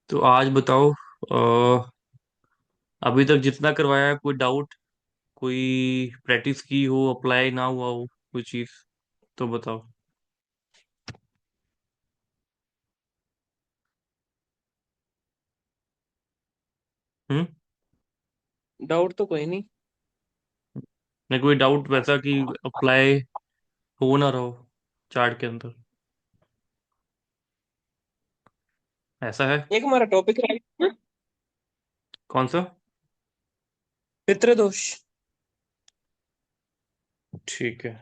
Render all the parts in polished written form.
तो आज बताओ। अभी तक जितना करवाया है, कोई डाउट, कोई प्रैक्टिस की हो, अप्लाई ना हुआ हो कोई चीज, तो बताओ। हम्म। डाउट तो कोई नहीं। नहीं, कोई डाउट वैसा कि अप्लाई हो ना रहो चार्ट के अंदर, ऐसा है? एक हमारा टॉपिक है कौन सा? पितृदोष। ठीक है।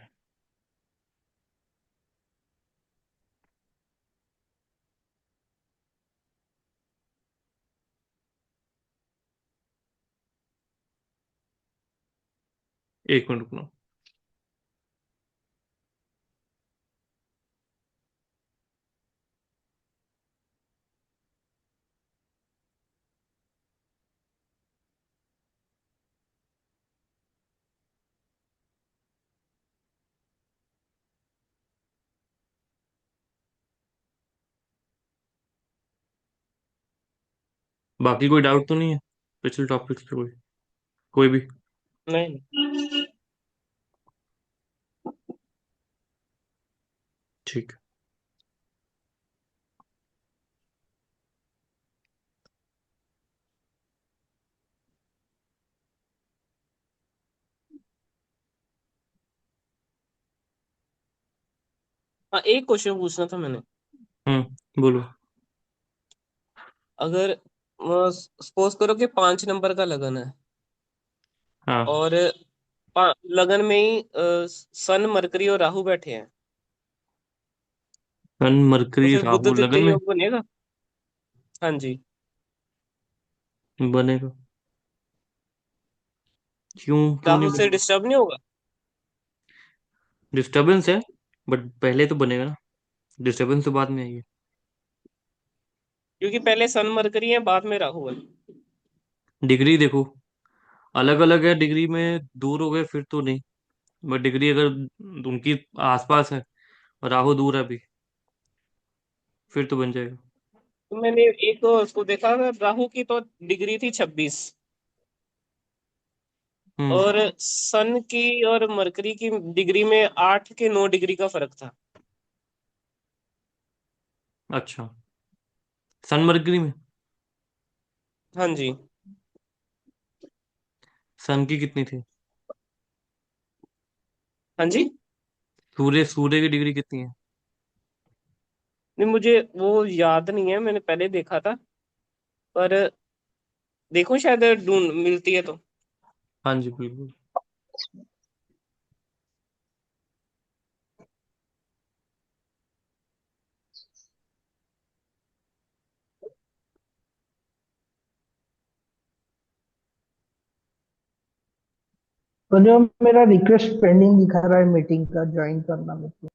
एक मिनट रुकना। बाकी कोई डाउट तो नहीं है पिछले टॉपिक पे? कोई कोई भी? नहीं। ठीक है। हाँ, एक क्वेश्चन पूछना था मैंने। बोलो। अगर सपोज करो कि 5 नंबर का लगन है हाँ। और लगन में ही सन मरकरी और राहु बैठे हैं, सन तो मरकरी फिर बुध राहु लगन तृतीय में योग बनेगा। हाँ जी। बनेगा? क्यों क्यों नहीं राहु से बनेगा? डिस्टर्ब नहीं होगा? डिस्टरबेंस है, बट पहले तो बनेगा ना। डिस्टरबेंस तो बाद में आएगी। क्योंकि पहले सन मरकरी है, बाद में राहु है। डिग्री देखो, अलग अलग है, डिग्री में दूर हो गए फिर तो नहीं। बट डिग्री अगर उनकी आसपास है और राहु दूर है अभी, फिर तो बन जाएगा। तो मैंने एक उसको देखा था, राहु की तो डिग्री थी 26 हम्म। और सन की और मरकरी की डिग्री में 8 के 9 डिग्री का फर्क था। अच्छा। सन मरकरी में हाँ जी। सन की कितनी थी? हाँ जी। सूर्य सूर्य की डिग्री कितनी है? नहीं, मुझे वो याद नहीं है, मैंने पहले देखा था। पर देखो, शायद ढूंढ मिलती है तो। हाँ जी, बिल्कुल। तो जो मेरा रिक्वेस्ट पेंडिंग दिखा रहा है मीटिंग का ज्वाइन करना मेरे को।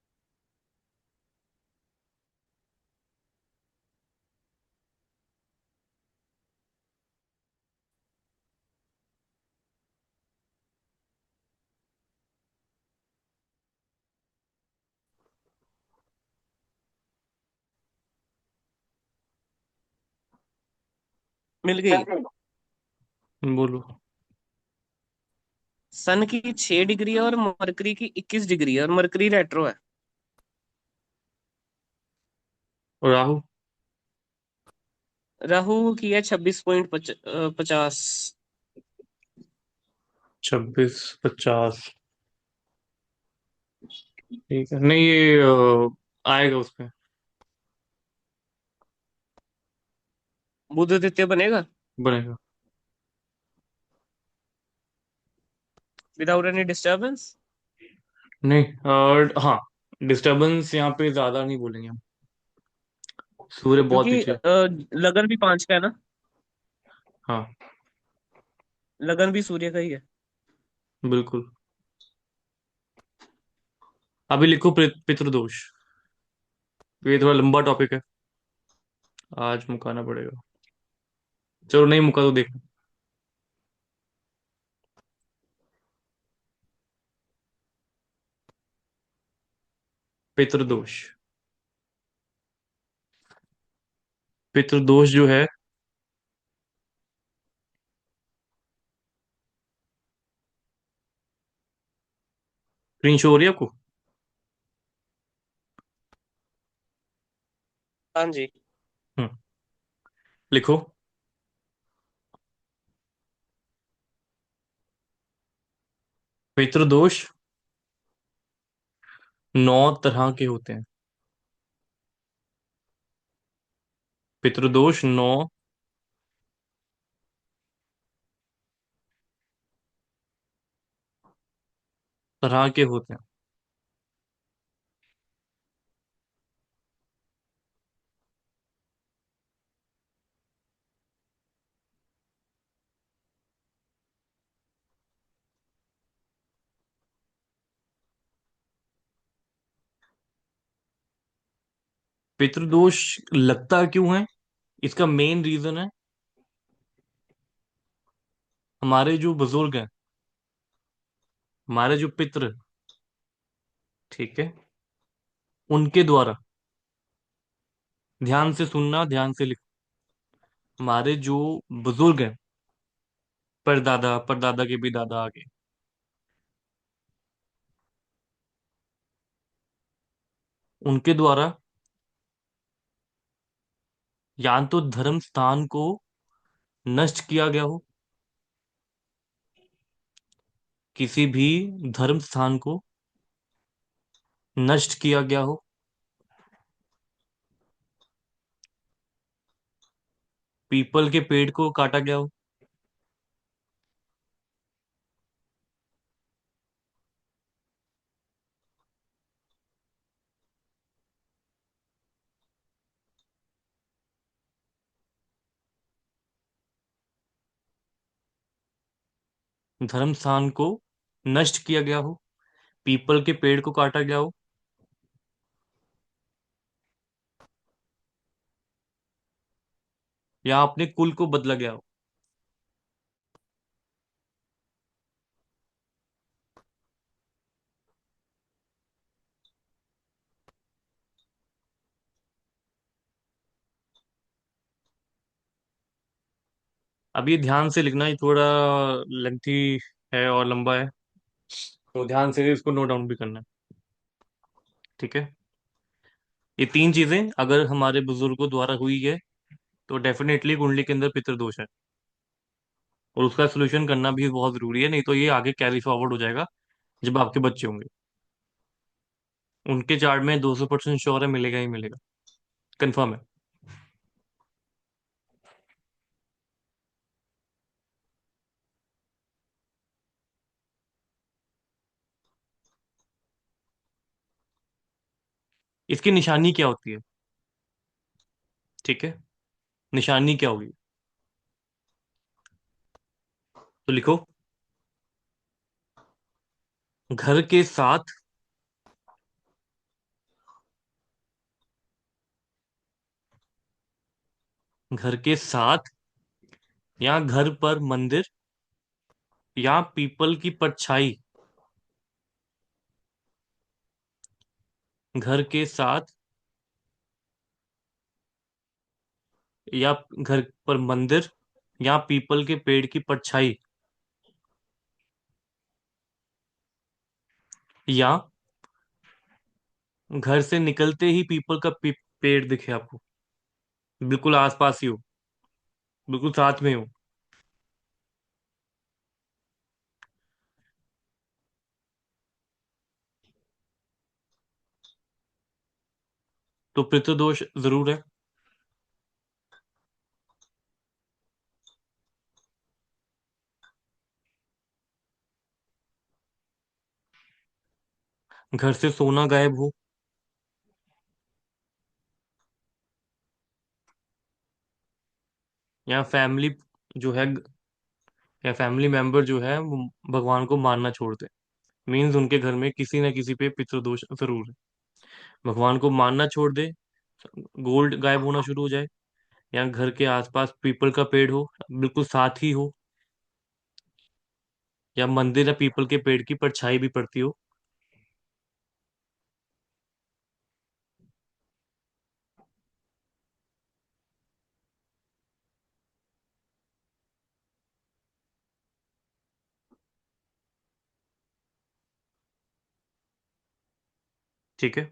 मिल गई। बोलो। सन की 6 डिग्री है और मरकरी की 21 डिग्री है, और मरकरी रेट्रो है। और राहु? राहु की है 26.50। 26 50। ठीक है, नहीं ये आएगा उसमें। बुध द्वितीय बनेगा बनेगा। Without any disturbance. नहीं, और हाँ, डिस्टरबेंस यहाँ पे ज्यादा नहीं बोलेंगे हम। सूर्य बहुत क्योंकि पीछे है। लगन भी 5 का है ना। हाँ, लगन भी सूर्य का ही है। बिल्कुल। अभी लिखो पितृदोष। ये थोड़ा लंबा टॉपिक है, आज मुकाना पड़ेगा। चलो, नहीं मुका तो देख। पितृदोष। पितृदोष जो है स्क्रीन शो हो रही है आपको? हाँ जी। हम्म। लिखो। पितृदोष 9 तरह के होते हैं। पितृदोष 9 तरह के होते हैं। पितृदोष लगता क्यों है? इसका मेन रीजन है, हमारे जो बुजुर्ग हैं, हमारे जो पितृ, ठीक है, उनके द्वारा, ध्यान से सुनना, ध्यान से लिखो, हमारे जो बुजुर्ग हैं, परदादा, परदादा के भी दादा आगे, उनके द्वारा या तो धर्म स्थान को नष्ट किया गया हो, किसी भी धर्म स्थान को नष्ट किया गया हो, पीपल के पेड़ को काटा गया हो, धर्म स्थान को नष्ट किया गया हो, पीपल के पेड़ को काटा गया हो, या अपने कुल को बदला गया हो। अब ये ध्यान से लिखना, ये थोड़ा लेंथी है और लंबा है, तो ध्यान से इसको नोट डाउन भी करना है। ठीक है। ये 3 चीजें अगर हमारे बुजुर्गों द्वारा हुई है तो डेफिनेटली कुंडली के अंदर पितृदोष है, और उसका सोल्यूशन करना भी बहुत जरूरी है, नहीं तो ये आगे कैरी फॉरवर्ड हो जाएगा जब आपके बच्चे होंगे। उनके चार्ट में 200% श्योर है, मिलेगा ही मिलेगा, कंफर्म है। इसकी निशानी क्या होती है? ठीक है, निशानी क्या होगी? तो लिखो, घर के साथ, घर के साथ, या घर पर मंदिर, या पीपल की परछाई, घर के साथ या घर पर मंदिर या पीपल के पेड़ की परछाई, या घर से निकलते ही पीपल का पेड़ दिखे आपको, बिल्कुल आसपास ही हो, बिल्कुल साथ में हो, तो पितृदोष जरूर है। घर से सोना गायब हो, या फैमिली जो है, या फैमिली मेंबर जो है वो भगवान को मानना छोड़ दे, मीन्स उनके घर में किसी न किसी पे पितृदोष जरूर है। भगवान को मानना छोड़ दे, गोल्ड गायब होना शुरू हो जाए, या घर के आसपास पीपल का पेड़ हो, बिल्कुल साथ ही हो, या मंदिर या पीपल के पेड़ की परछाई भी पड़ती हो। ठीक है।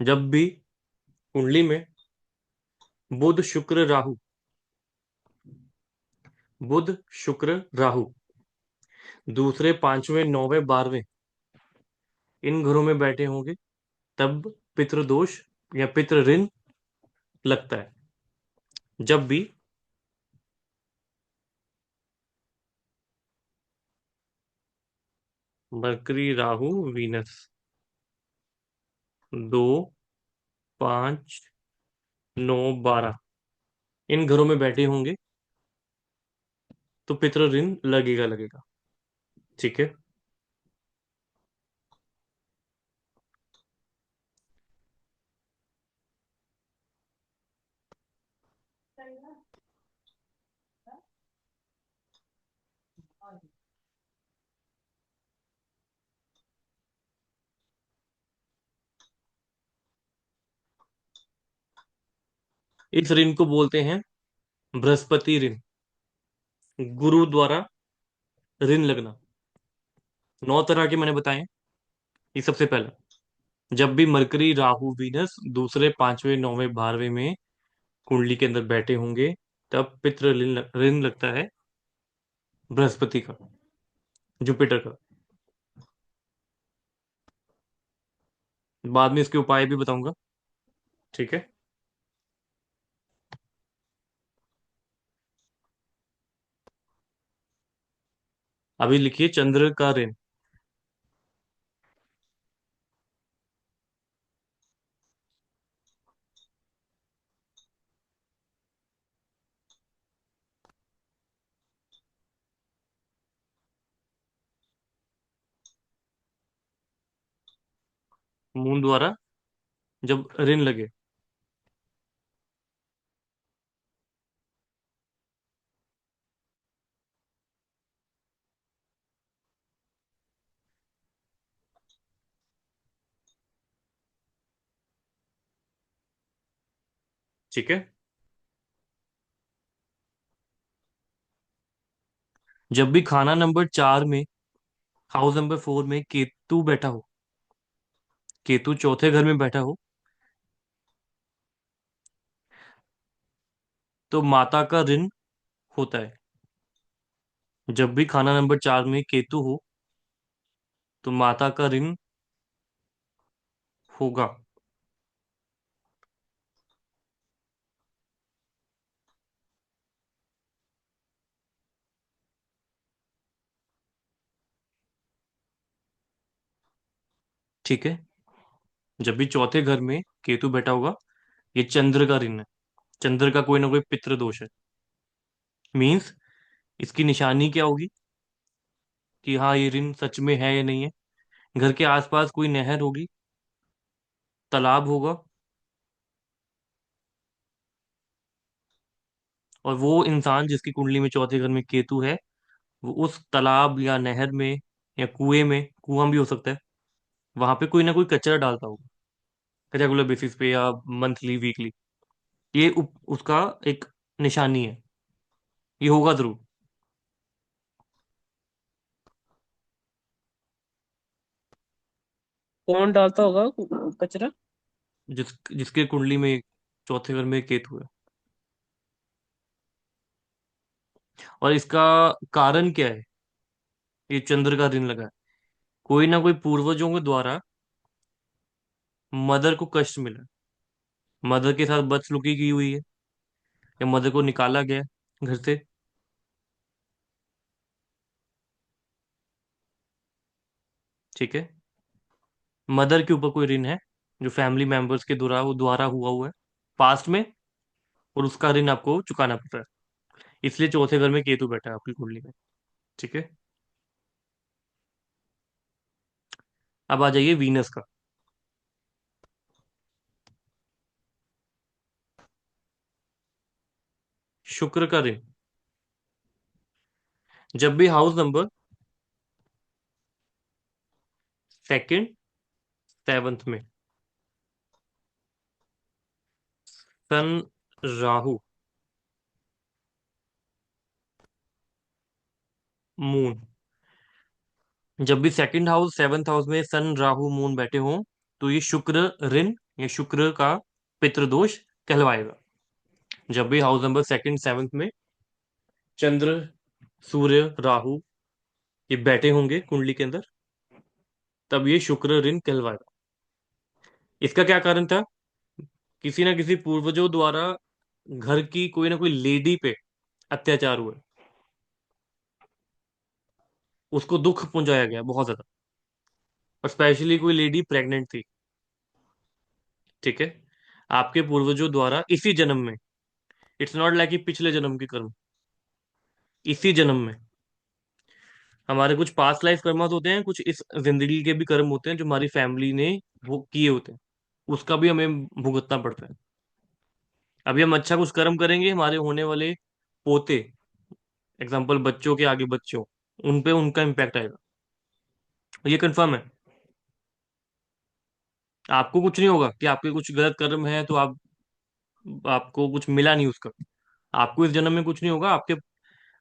जब भी कुंडली में बुध शुक्र राहु, बुध शुक्र राहु दूसरे पांचवें नौवें बारहवें इन घरों में बैठे होंगे, तब पितृदोष या पितृ ऋण लगता है। जब भी मरकरी राहु वीनस 2, 5, 9, 12 इन घरों में बैठे होंगे तो पितृ ऋण लगेगा लगेगा। ठीक है। इस ऋण को बोलते हैं बृहस्पति ऋण, गुरु द्वारा ऋण लगना। 9 तरह के मैंने बताए। ये सबसे पहला, जब भी मरकरी राहु वीनस दूसरे पांचवें नौवें बारहवें में कुंडली के अंदर बैठे होंगे, तब पितृ ऋण लगता है बृहस्पति का, जुपिटर का। बाद में इसके उपाय भी बताऊंगा। ठीक है। अभी लिखिए चंद्र का ऋण। मून द्वारा जब ऋण लगे। ठीक है। जब भी खाना नंबर 4 में, हाउस नंबर 4 में केतु बैठा हो, केतु चौथे घर में बैठा हो, तो माता का ऋण होता है। जब भी खाना नंबर 4 में केतु हो, तो माता का ऋण होगा। ठीक है। जब भी चौथे घर में केतु बैठा होगा, ये चंद्र का ऋण है। चंद्र का कोई ना कोई पितृ दोष है। मीन्स इसकी निशानी क्या होगी कि हाँ ये ऋण सच में है या नहीं है। घर के आसपास कोई नहर होगी, तालाब होगा, और वो इंसान जिसकी कुंडली में चौथे घर में केतु है, वो उस तालाब या नहर में या कुएं में, कुआं भी हो सकता है, वहां पे कोई ना कोई कचरा डालता होगा रेगुलर बेसिस पे या मंथली वीकली। ये उसका एक निशानी है। ये होगा जरूर। कौन डालता होगा कचरा? जिसके कुंडली में चौथे घर में केतु है। और इसका कारण क्या है? ये चंद्र का ऋण लगा है। कोई ना कोई पूर्वजों के द्वारा मदर को कष्ट मिला है। मदर के साथ बदसलूकी की हुई है, या मदर को निकाला गया है घर से। ठीक है। मदर के ऊपर कोई ऋण है जो फैमिली मेंबर्स के द्वारा हुआ है पास्ट में, और उसका ऋण आपको चुकाना पड़ रहा है। इसलिए चौथे घर में केतु बैठा है आपकी कुंडली में। ठीक है। अब आ जाइए वीनस का। शुक्र का ऋण, जब भी हाउस नंबर सेकंड, सेवंथ में सन, राहु, मून। जब भी सेकंड हाउस सेवंथ हाउस में सन राहु मून बैठे हों, तो ये शुक्र ऋण या शुक्र का पितृदोष कहलवाएगा। जब भी हाउस नंबर सेकंड सेवंथ में चंद्र, सूर्य, राहु ये बैठे होंगे कुंडली के अंदर, तब ये शुक्र ऋण कहलवाएगा। इसका क्या कारण था? किसी ना किसी पूर्वजों द्वारा घर की कोई ना कोई लेडी पे अत्याचार हुए, उसको दुख पहुंचाया गया बहुत ज्यादा, और स्पेशली कोई लेडी प्रेग्नेंट थी। ठीक है, आपके पूर्वजों द्वारा इसी जन्म में, इट्स नॉट लाइक कि पिछले जन्म के कर्म, इसी जन्म में। हमारे कुछ पास्ट लाइफ कर्म होते हैं, कुछ इस जिंदगी के भी कर्म होते हैं जो हमारी फैमिली ने वो किए होते हैं, उसका भी हमें भुगतना पड़ता है। अभी हम अच्छा कुछ कर्म करेंगे, हमारे होने वाले पोते, एग्जाम्पल बच्चों के आगे बच्चों, उन पे उनका इम्पैक्ट आएगा, ये कंफर्म है। आपको कुछ नहीं होगा कि आपके कुछ गलत कर्म है तो आपको कुछ मिला नहीं उसका, आपको इस जन्म में कुछ नहीं होगा, आपके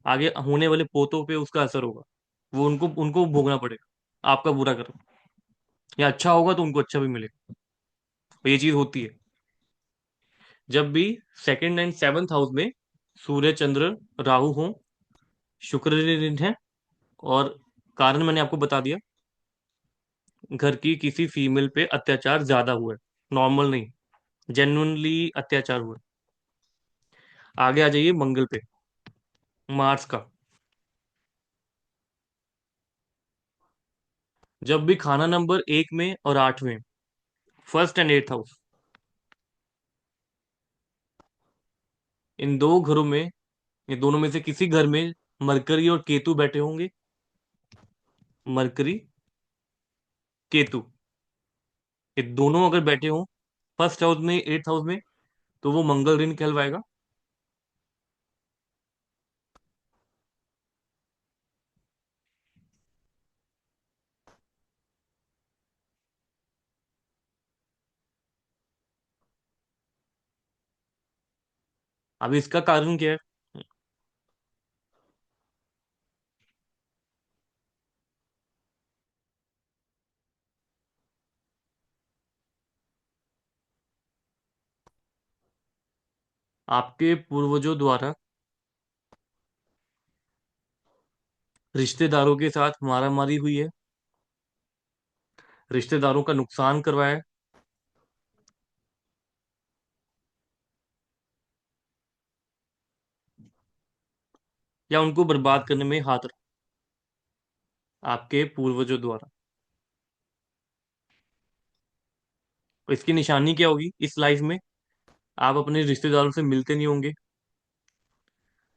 आगे होने वाले पोतों पे उसका असर होगा, वो उनको उनको भोगना पड़ेगा आपका बुरा कर्म। या अच्छा होगा तो उनको अच्छा भी मिलेगा, तो ये चीज होती है। जब भी सेकंड एंड सेवंथ हाउस में सूर्य, चंद्र, राहु हो, शुक्र ऋण है, और कारण मैंने आपको बता दिया, घर की किसी फीमेल पे अत्याचार ज्यादा हुआ है, नॉर्मल नहीं, जेन्युइनली अत्याचार हुआ है। आगे आ जाइए मंगल पे, मार्स का। जब भी खाना नंबर एक में और आठ में, फर्स्ट एंड एट्थ हाउस, इन दो घरों में, ये दोनों में से किसी घर में मरकरी और केतु बैठे होंगे, मरकरी, केतु, ये दोनों अगर बैठे हों फर्स्ट हाउस में एट्थ हाउस में, तो वो मंगल ऋण कहलवाएगा। अब इसका कारण क्या है? आपके पूर्वजों द्वारा रिश्तेदारों के साथ मारामारी हुई है, रिश्तेदारों का नुकसान करवाया है, या उनको बर्बाद करने में हाथ रखा, आपके पूर्वजों द्वारा। तो इसकी निशानी क्या होगी इस लाइफ में? आप अपने रिश्तेदारों से मिलते नहीं होंगे,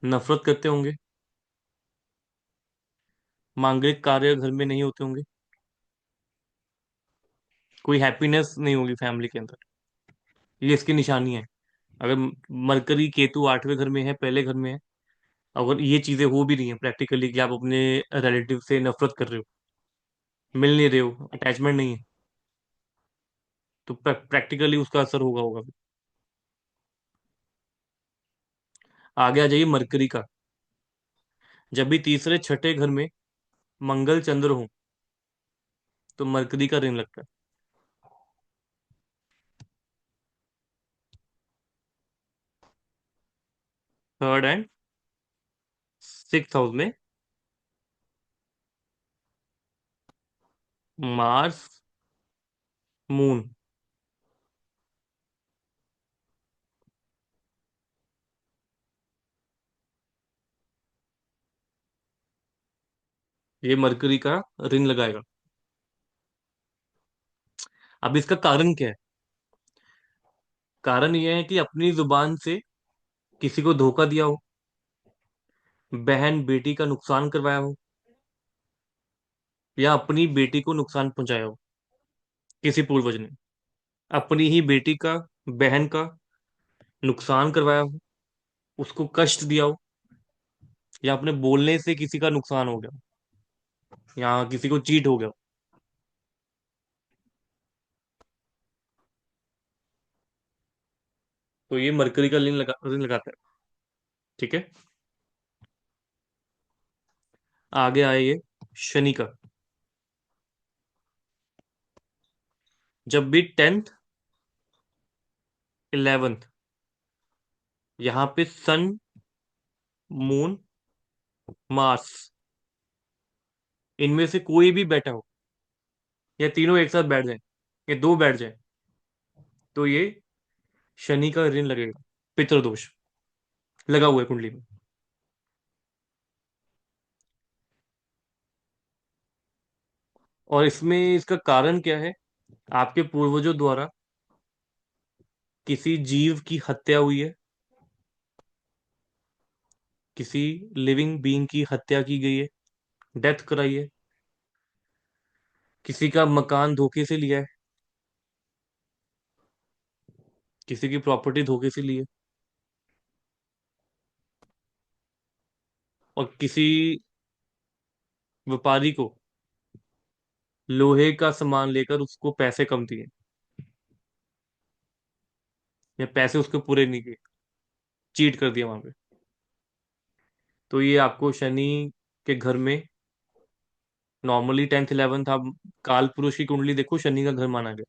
नफरत करते होंगे, मांगलिक कार्य घर में नहीं होते होंगे, कोई हैप्पीनेस नहीं होगी फैमिली के अंदर, ये इसकी निशानी है। अगर मरकरी केतु आठवें घर में है, पहले घर में है, अगर ये चीजें हो भी रही हैं प्रैक्टिकली कि आप अपने रिलेटिव से नफरत कर रहे हो, मिल नहीं रहे हो, अटैचमेंट नहीं है, तो प्रैक्टिकली उसका असर होगा। आगे आ जाइए मरकरी का। जब भी तीसरे छठे घर में मंगल चंद्र हो, तो मरकरी का ऋण लगता है। थर्ड एंड सिक्स हाउस में मार्स, मून, ये मरकरी का ऋण लगाएगा। अब इसका कारण क्या है? कारण यह है कि अपनी जुबान से किसी को धोखा दिया हो, बहन बेटी का नुकसान करवाया हो, या अपनी बेटी को नुकसान पहुंचाया हो, किसी पूर्वज ने अपनी ही बेटी का, बहन का नुकसान करवाया हो, उसको कष्ट दिया हो, या अपने बोलने से किसी का नुकसान हो गया हो, या किसी को चीट हो गया हो। तो तो ये मरकरी का ऋण लगाता है। ठीक है। आगे आए ये शनि का। जब भी 10th 11th यहाँ पे सन, मून, मार्स, इनमें से कोई भी बैठा हो, या तीनों एक साथ बैठ जाए, या दो बैठ जाए, तो ये शनि का ऋण लगेगा, पितृदोष लगा हुआ है कुंडली में। और इसमें इसका कारण क्या है? आपके पूर्वजों द्वारा किसी जीव की हत्या हुई है, किसी लिविंग बीइंग की हत्या की गई है, डेथ कराई है, किसी का मकान धोखे से लिया है, किसी की प्रॉपर्टी धोखे से ली है, और किसी व्यापारी को लोहे का सामान लेकर उसको पैसे कम दिए, या पैसे उसके पूरे नहीं किए, चीट कर दिया वहां पे, तो ये आपको शनि के घर में, नॉर्मली 10th 11th आप काल पुरुष की कुंडली देखो, शनि का घर माना गया,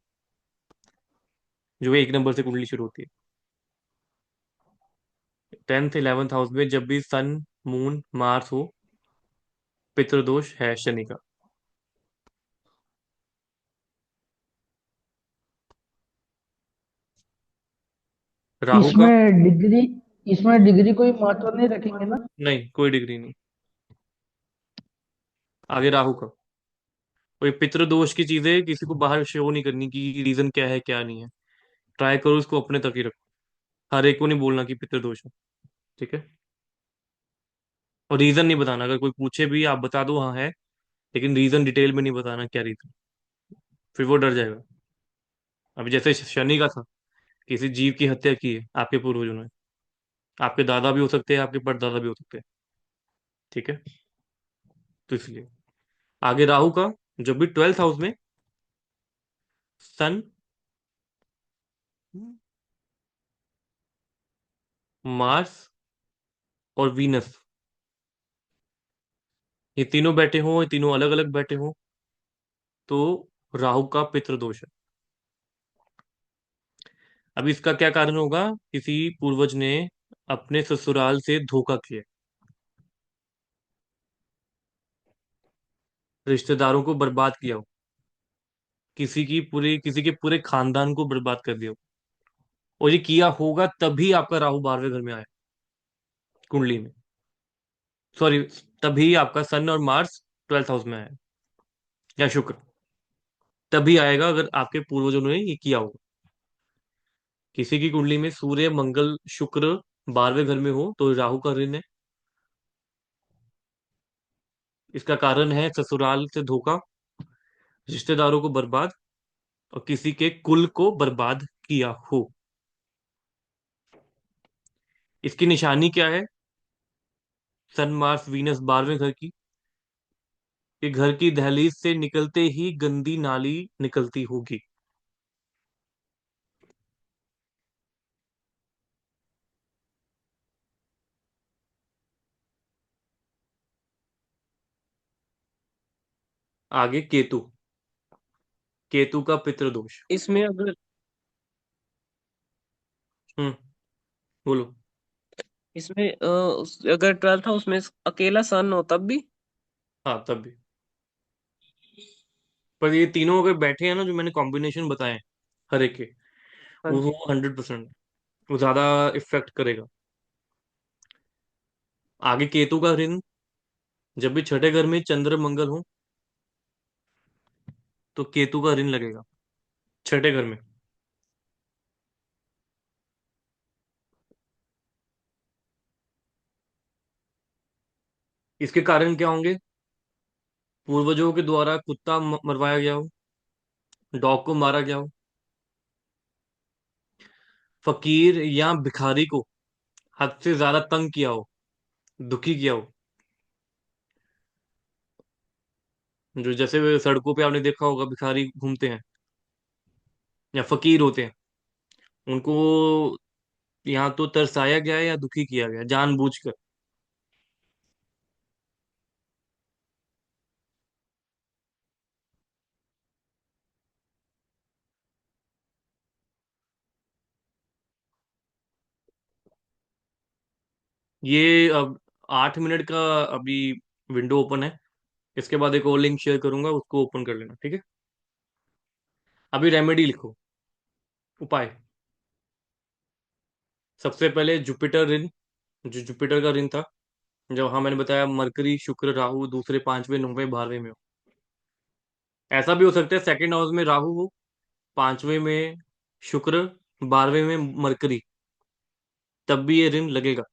जो 1 नंबर से कुंडली शुरू होती है। 10th 11th हाउस में जब भी सन, मून, मार्स हो, पितृदोष है शनि का। राहु का। इसमें डिग्री इसमें डिग्री कोई महत्व नहीं रखेंगे ना? नहीं, कोई डिग्री नहीं। आगे राहु का। कोई पितृदोष की चीजें किसी को बाहर शो नहीं करनी कि रीजन क्या है क्या नहीं है। ट्राई करो इसको अपने तक ही रखो। हर एक को नहीं बोलना कि पितृदोष है। ठीक है। और रीजन नहीं बताना, अगर कोई पूछे भी आप बता दो हाँ है, लेकिन रीजन डिटेल में नहीं बताना क्या रीजन, फिर वो डर जाएगा। अभी जैसे शनि का था, किसी जीव की हत्या की है आपके पूर्वजों ने, आपके दादा भी हो सकते हैं, आपके परदादा भी हो सकते हैं। ठीक है। तो इसलिए आगे राहु का। जब भी 12th हाउस में सन, मार्स और वीनस, ये तीनों बैठे हों, ये तीनों अलग अलग बैठे हों, तो राहु का पितृदोष है। अब इसका क्या कारण होगा? किसी पूर्वज ने अपने ससुराल से धोखा किया, रिश्तेदारों को बर्बाद किया हो, किसी के पूरे खानदान को बर्बाद कर दिया हो, और ये किया होगा तभी आपका राहु 12वें घर में आया कुंडली में। सॉरी, तभी आपका सन और मार्स 12th हाउस में आया, या शुक्र, तभी आएगा अगर आपके पूर्वजों ने ये किया होगा। किसी की कुंडली में सूर्य, मंगल, शुक्र 12वें घर में हो तो राहु का ऋण है। इसका कारण है ससुराल से धोखा, रिश्तेदारों को बर्बाद, और किसी के कुल को बर्बाद किया हो। इसकी निशानी क्या है? सन, मार्स, वीनस 12वें घर की, कि घर की दहलीज से निकलते ही गंदी नाली निकलती होगी। आगे केतु। केतु का पितृदोष। इसमें अगर हम्म। बोलो। इसमें अगर 12th हाउस में अकेला सन हो तब भी। हाँ, तब भी। पर ये तीनों अगर बैठे हैं ना, जो मैंने कॉम्बिनेशन बताए हैं, हर एक के, हाँ वो जी। 100%, वो ज्यादा इफेक्ट करेगा। आगे केतु का ऋण। जब भी छठे घर में चंद्र, मंगल हो, तो केतु का ऋण लगेगा छठे घर में। इसके कारण क्या होंगे? पूर्वजों के द्वारा कुत्ता मरवाया गया हो, डॉग को मारा गया हो, फकीर या भिखारी को हद से ज्यादा तंग किया हो, दुखी किया हो। जो जैसे वे सड़कों पे आपने देखा होगा, भिखारी घूमते हैं या फकीर होते हैं, उनको यहाँ तो तरसाया गया है या दुखी किया गया है, जानबूझकर। ये अब 8 मिनट का अभी विंडो ओपन है। इसके बाद एक और लिंक शेयर करूंगा, उसको ओपन कर लेना, ठीक है। अभी रेमेडी लिखो, उपाय। सबसे पहले जुपिटर ऋण, जो जुपिटर का ऋण था, जो हाँ मैंने बताया, मरकरी शुक्र राहु दूसरे 5वें 9वें 12वें में हो। ऐसा भी हो सकता है सेकंड हाउस में राहु हो, 5वें में शुक्र, 12वें में मरकरी, तब भी ये ऋण लगेगा।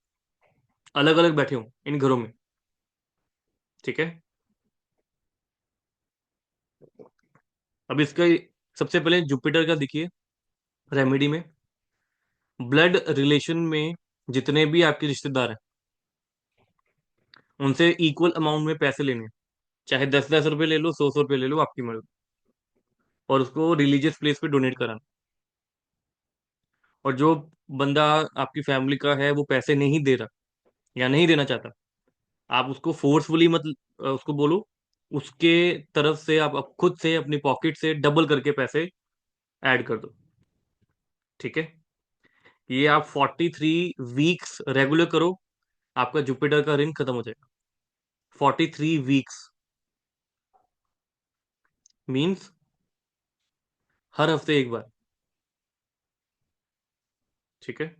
अलग अलग बैठे हो इन घरों में, ठीक है। अब इसका सबसे पहले जुपिटर का देखिए रेमेडी में। ब्लड रिलेशन में जितने भी आपके रिश्तेदार हैं, उनसे इक्वल अमाउंट में पैसे लेने हैं। चाहे 10-10 रुपए ले लो, 100-100 रुपए ले लो, आपकी मर्जी। और उसको रिलीजियस प्लेस पे डोनेट कराना। और जो बंदा आपकी फैमिली का है वो पैसे नहीं दे रहा या नहीं देना चाहता, आप उसको फोर्सफुली मत, उसको बोलो, उसके तरफ से आप खुद से अपनी पॉकेट से डबल करके पैसे ऐड कर दो, ठीक है। ये आप 43 वीक्स रेगुलर करो, आपका जुपिटर का ऋण खत्म हो जाएगा। 43 वीक्स मीन्स हर हफ्ते एक बार, ठीक है।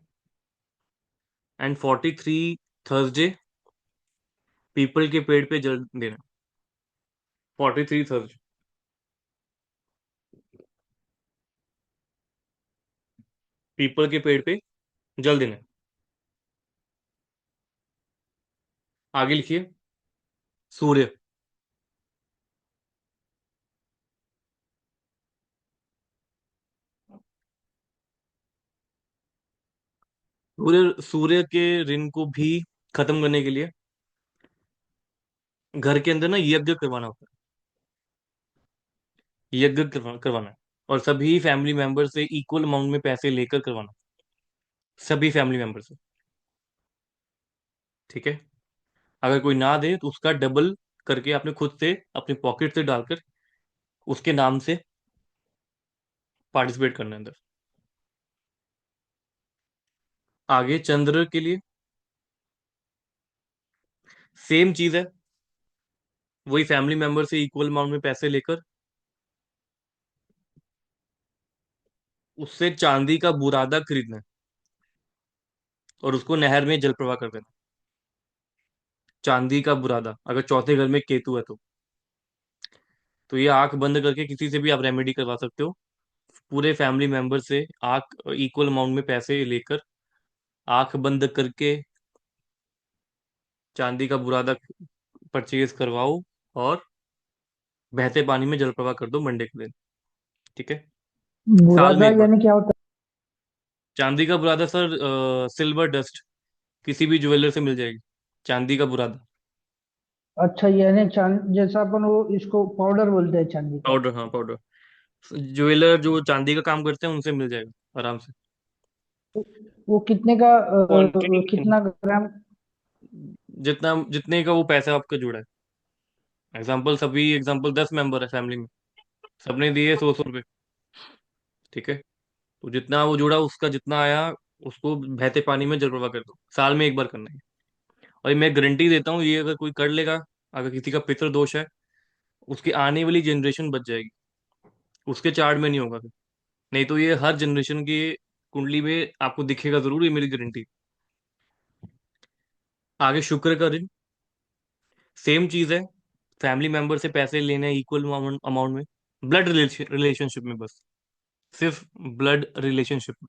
एंड 43 थर्सडे पीपल के पेड़ पे जल देना। 43 थर्सडे पीपल के पेड़ पे जल देना। आगे लिखिए, सूर्य। सूर्य सूर्य के ऋण को भी खत्म करने के लिए घर के अंदर ना यज्ञ करवाना होता है। यज्ञ करवाना है। और सभी फैमिली मेंबर से इक्वल अमाउंट में पैसे लेकर करवाना। सभी फैमिली मेंबर से, ठीक है। अगर कोई ना दे तो उसका डबल करके आपने खुद से अपनी पॉकेट से डालकर उसके नाम से पार्टिसिपेट करना है अंदर। आगे चंद्र के लिए सेम चीज है। वही फैमिली मेंबर से इक्वल अमाउंट में पैसे लेकर उससे चांदी का बुरादा खरीदना है और उसको नहर में जल प्रवाह कर देना। चांदी का बुरादा, अगर चौथे घर में केतु है तो ये आंख बंद करके किसी से भी आप रेमेडी करवा सकते हो। पूरे फैमिली मेंबर से आंख इक्वल अमाउंट में पैसे लेकर आंख बंद करके चांदी का बुरादा परचेज करवाओ और बहते पानी में जल प्रवाह कर दो मंडे के दिन, ठीक है। साल में बुरादा एक बार। यानी क्या होता चांदी का बुरादा सर, सिल्वर डस्ट किसी भी ज्वेलर से मिल जाएगी, चांदी का बुरादा। है? अच्छा, यानी चांद जैसा अपन वो इसको पाउडर बोलते हैं चांदी का। पाउडर, हाँ पाउडर। ज्वेलर जो चांदी का काम करते हैं उनसे मिल जाएगा आराम से। वो कितने का क्वांटिटी कितना ग्राम? जितना जितने का वो पैसा आपका जुड़ा है। एग्जाम्पल, सभी एग्जाम्पल 10 मेंबर है फैमिली में, सबने दिए 100-100 रुपए, ठीक है। तो जितना वो जुड़ा उसका जितना आया उसको बहते पानी में जल प्रवाह कर दो, साल में एक बार करना है। और ये मैं गारंटी देता हूँ, ये अगर कोई कर लेगा, अगर किसी का पितृ दोष है, उसकी आने वाली जनरेशन बच जाएगी, उसके चार्ट में नहीं होगा फिर। नहीं तो ये हर जनरेशन की कुंडली में आपको दिखेगा जरूर, ये मेरी गारंटी। आगे शुक्र का ऋण, सेम चीज है। फैमिली मेंबर से पैसे लेने इक्वल अमाउंट में, ब्लड रिलेशनशिप में बस, सिर्फ ब्लड रिलेशनशिप में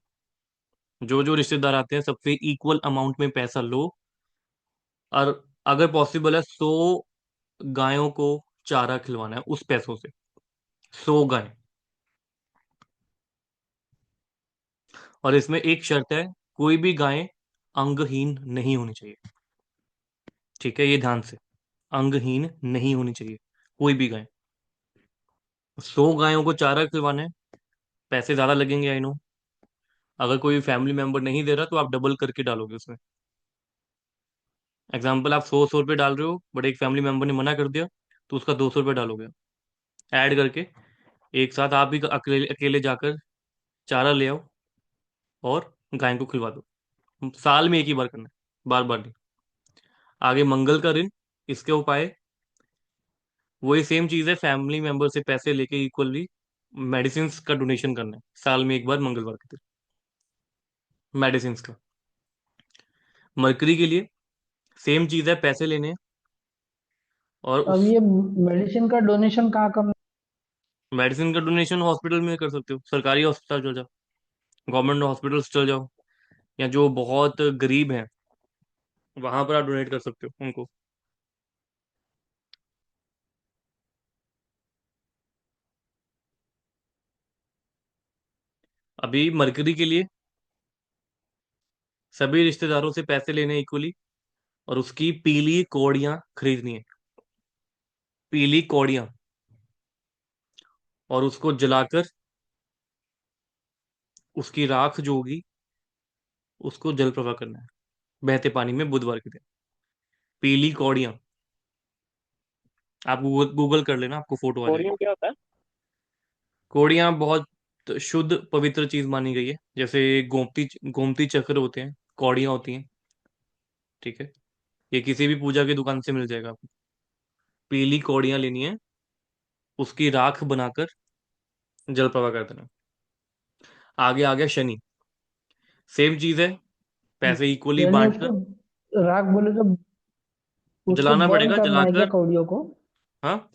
जो जो रिश्तेदार आते हैं सबसे इक्वल अमाउंट में पैसा लो। और अगर पॉसिबल है 100 गायों को चारा खिलवाना है उस पैसों से, 100 गाय। और इसमें एक शर्त है, कोई भी गाय अंगहीन नहीं होनी चाहिए, ठीक है, ये ध्यान से। अंगहीन नहीं होनी चाहिए कोई भी गाय। 100 गायों को चारा खिलवाना है, पैसे ज्यादा लगेंगे आई नो, अगर कोई फैमिली मेंबर नहीं दे रहा तो आप डबल करके डालोगे उसमें। एग्जाम्पल, आप 100 100 रुपये डाल रहे हो, बट एक फैमिली मेंबर ने मना कर दिया, तो उसका 200 रुपये डालोगे ऐड करके। एक साथ आप ही अकेले अकेले जाकर चारा ले आओ और गाय को खिलवा दो। साल में एक ही बार करना है, बार बार नहीं। आगे मंगल का ऋण, इसके उपाय वही सेम चीज है, फैमिली मेंबर से पैसे लेके इक्वली मेडिसिन का डोनेशन करना है साल में एक बार मंगलवार के दिन, मेडिसिन का। मरकरी के लिए सेम चीज है, पैसे लेने हैं और अब उस ये मेडिसिन का डोनेशन कहाँ करना? मेडिसिन का डोनेशन हॉस्पिटल में कर सकते हो, सरकारी अस्पताल चल जाओ, गवर्नमेंट हॉस्पिटल्स चल जाओ, या जो बहुत गरीब हैं वहां पर आप डोनेट कर सकते हो उनको। अभी मरकरी के लिए सभी रिश्तेदारों से पैसे लेने इक्वली, और उसकी पीली कौड़ियां खरीदनी है, पीली कौड़ियां, और उसको जलाकर उसकी राख जो होगी उसको जल प्रवाह करना है बहते पानी में बुधवार के दिन। पीली कौड़ियां, आप गूगल गूगल कर लेना, आपको फोटो आ जाएगी। कोरियन क्या होता है? कौड़ियां बहुत शुद्ध पवित्र चीज मानी गई है, जैसे गोमती गोमती चक्र होते हैं, कौड़ियां होती हैं। ठीक है, ये किसी भी पूजा की दुकान से मिल जाएगा आपको। पीली कौड़ियां लेनी है, उसकी राख बनाकर जल प्रवाह कर देना। आगे आ गया शनि, सेम चीज है, पैसे इक्वली यानी बांट उसको कर राख बोले तो उसको जलाना बर्न पड़ेगा, करना है क्या जलाकर। कौड़ियों को? हाँ,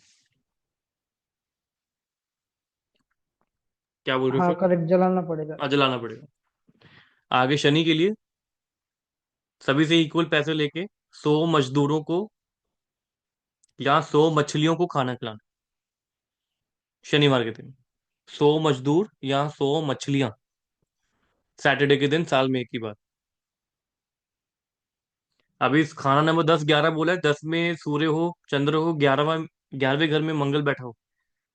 क्या बोल रहे हो हाँ फिर? करेक्ट, जलाना पड़ेगा। हाँ, जलाना पड़ेगा। आगे शनि के लिए सभी से इक्वल पैसे लेके 100 मजदूरों को या 100 मछलियों को खाना खिलाना शनिवार के दिन। 100 मजदूर या 100 मछलियां, सैटरडे के दिन साल में एक ही बार। अभी इस खाना नंबर 10 11 बोला है, 10 में सूर्य हो, चंद्र हो, 11वें घर में मंगल बैठा हो,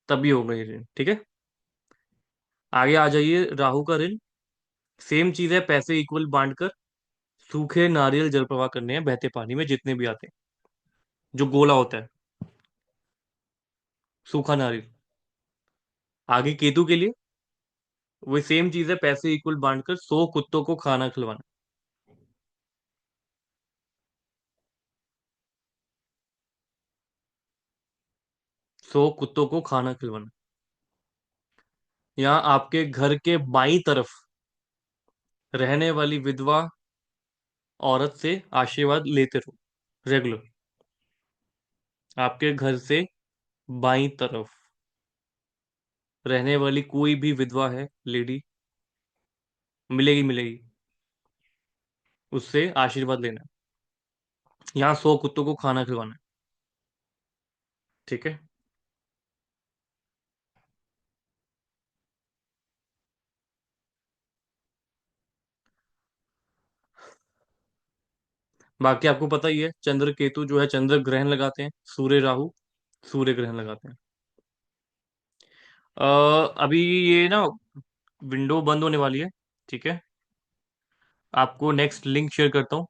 तभी होगा ये ऋण। ठीक है, आगे आ जाइए, राहु का ऋण। सेम चीज है, पैसे इक्वल बांट कर सूखे नारियल जल प्रवाह करने हैं बहते पानी में, जितने भी आते हैं, जो गोला होता है, सूखा नारियल। आगे केतु के लिए वही सेम चीज है, पैसे इक्वल बांटकर 100 कुत्तों को खाना खिलवाना। 100 कुत्तों को खाना खिलवाना। यहाँ आपके घर के बाई तरफ रहने वाली विधवा औरत से आशीर्वाद लेते रहो रेगुलर। आपके घर से बाई तरफ रहने वाली कोई भी विधवा है लेडी, मिलेगी मिलेगी, उससे आशीर्वाद लेना है। यहाँ 100 कुत्तों को खाना खिलवाना है। ठीक है, बाकी आपको पता ही है, चंद्र केतु जो है चंद्र ग्रहण लगाते हैं, सूर्य राहु सूर्य ग्रहण लगाते हैं। अभी ये ना विंडो बंद होने वाली है। ठीक है, आपको नेक्स्ट लिंक शेयर करता हूँ,